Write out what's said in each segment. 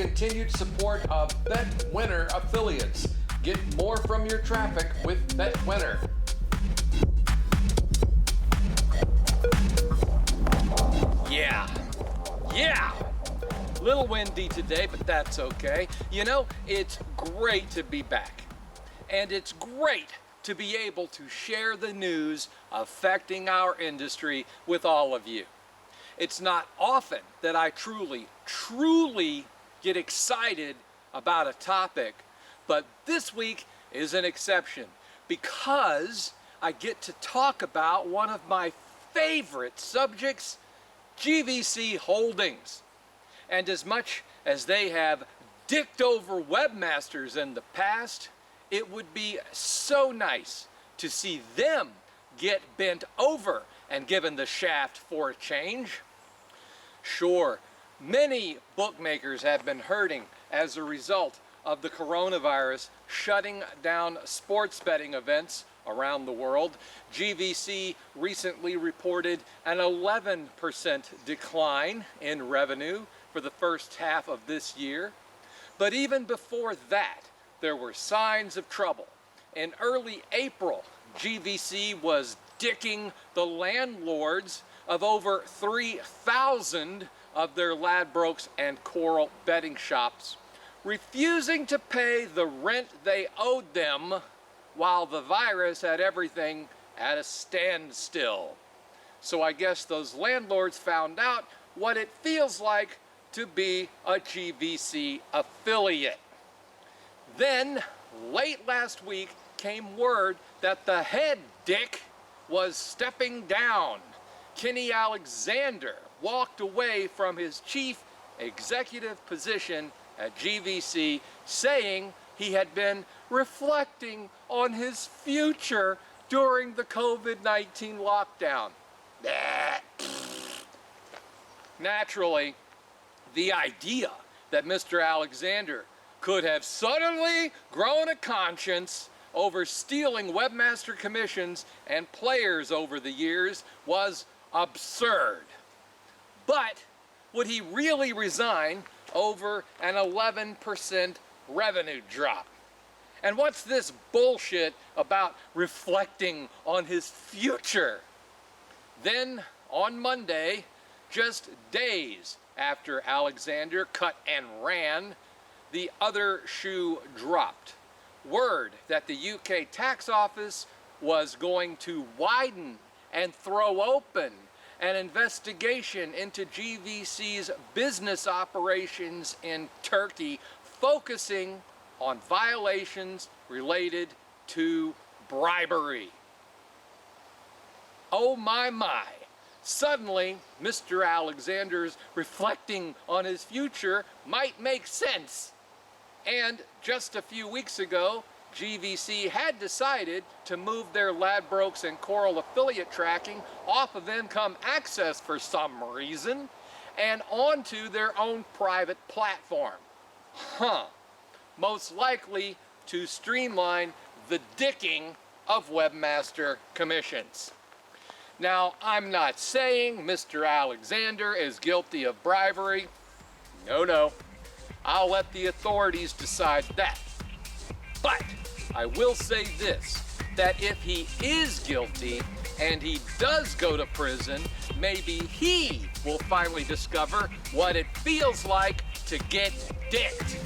continued support of BetWinner affiliates. Get more from your traffic with BetWinner. Yeah. Little windy today, but that's okay. You know, it's great to be back. And it's great to be able to share the news affecting our industry with all of you. It's not often that I truly get excited about a topic, but this week is an exception because I get to talk about one of my favorite subjects, GVC Holdings. And as much as they have dicked over webmasters in the past, it would be so nice to see them get bent over and given the shaft for a change. Sure, many bookmakers have been hurting as a result of the coronavirus shutting down sports betting events around the world. GVC recently reported an 11% decline in revenue for the first half of this year. But even before that, there were signs of trouble. In early April, GVC was dicking the landlords of over 3,000 of their Ladbrokes and Coral betting shops, refusing to pay the rent they owed them while the virus had everything at a standstill. So I guess those landlords found out what it feels like to be a GVC affiliate. Then, late last week, came word that the head dick was stepping down. Kenny Alexander walked away from his chief executive position at GVC, saying he had been reflecting on his future during the COVID-19 lockdown. Naturally, the idea that Mr. Alexander could have suddenly grown a conscience over stealing webmaster commissions and players over the years was absurd. But would he really resign over an 11% revenue drop? And what's this bullshit about reflecting on his future? Then, on Monday, just days after Alexander cut and ran, the other shoe dropped. Word that the UK tax office was going to widen and throw open an investigation into GVC's business operations in Turkey, focusing on violations related to bribery. Oh my. Suddenly, Mr. Alexander's reflecting on his future might make sense. And just a few weeks ago, GVC had decided to move their Ladbrokes and Coral affiliate tracking off of Income Access for some reason and onto their own private platform. Most likely to streamline the dicking of webmaster commissions. Now, I'm not saying Mr. Alexander is guilty of bribery. No. I'll let the authorities decide that. But I will say this, that if he is guilty and he does go to prison, maybe he will finally discover what it feels like to get dicked.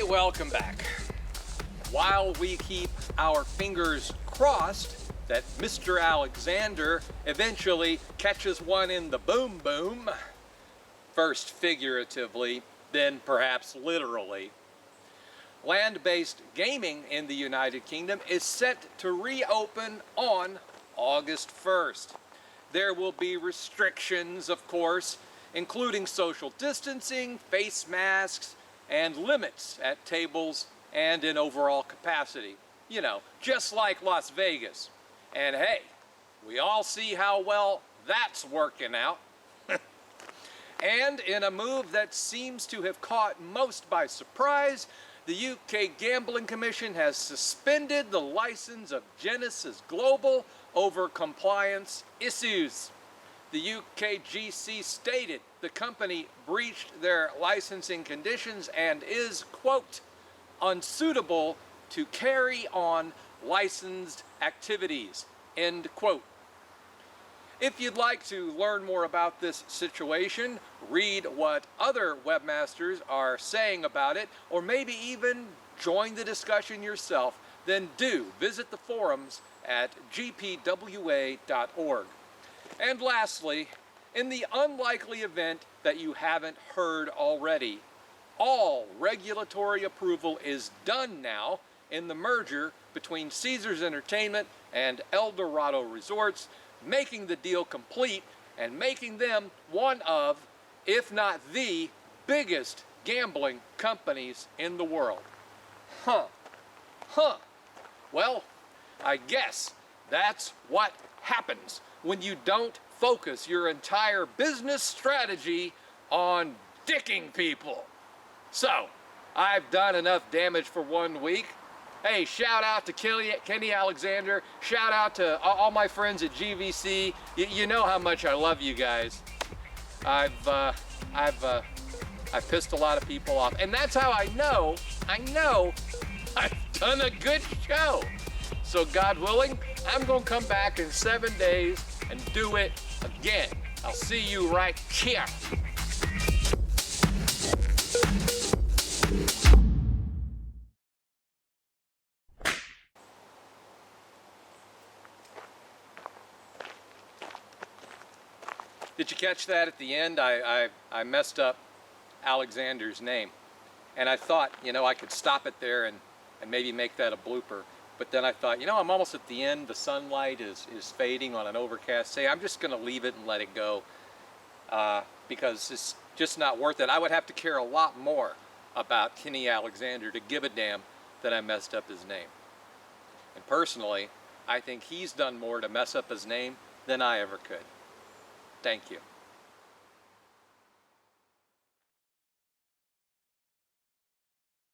Welcome back. While we keep our fingers crossed that Mr. Alexander eventually catches one in the boom boom, first figuratively, then perhaps literally, Land-based gaming in the United Kingdom is set to reopen on August 1st. There will be restrictions, of course, including social distancing, face masks, and limits at tables and in overall capacity. You know, just like Las Vegas. And hey, we all see how well that's working out. And in a move that seems to have caught most by surprise, the UK Gambling Commission has suspended the license of Genesis Global over compliance issues. The UK GC stated the company breached their licensing conditions and is, quote, unsuitable to carry on licensed activities, end quote. If you'd like to learn more about this situation, read what other webmasters are saying about it, or maybe even join the discussion yourself, then do visit the forums at gpwa.org. And lastly, in the unlikely event that you haven't heard already, all regulatory approval is done now in the merger between Caesars Entertainment and Eldorado Resorts, making the deal complete and making them one of, if not the, biggest gambling companies in the world. Well, I guess that's what happens when you don't focus your entire business strategy on dicking people. So, I've done enough damage for 1 week. Hey, shout out to Kenny Alexander. Shout out to all my friends at GVC. You know how much I love you guys. I've pissed a lot of people off, and that's how I know I've done a good show. So God willing, I'm gonna come back in 7 days and do it again. I'll see you right here. Did you catch that at the end? I messed up Alexander's name. And I thought, you know, I could stop it there and maybe make that a blooper. But then I thought, you know, I'm almost at the end. The sunlight is fading on an overcast day. I'm just going to leave it and let it go because it's just not worth it. I would have to care a lot more about Kenny Alexander to give a damn that I messed up his name. And personally, I think he's done more to mess up his name than I ever could. Thank you.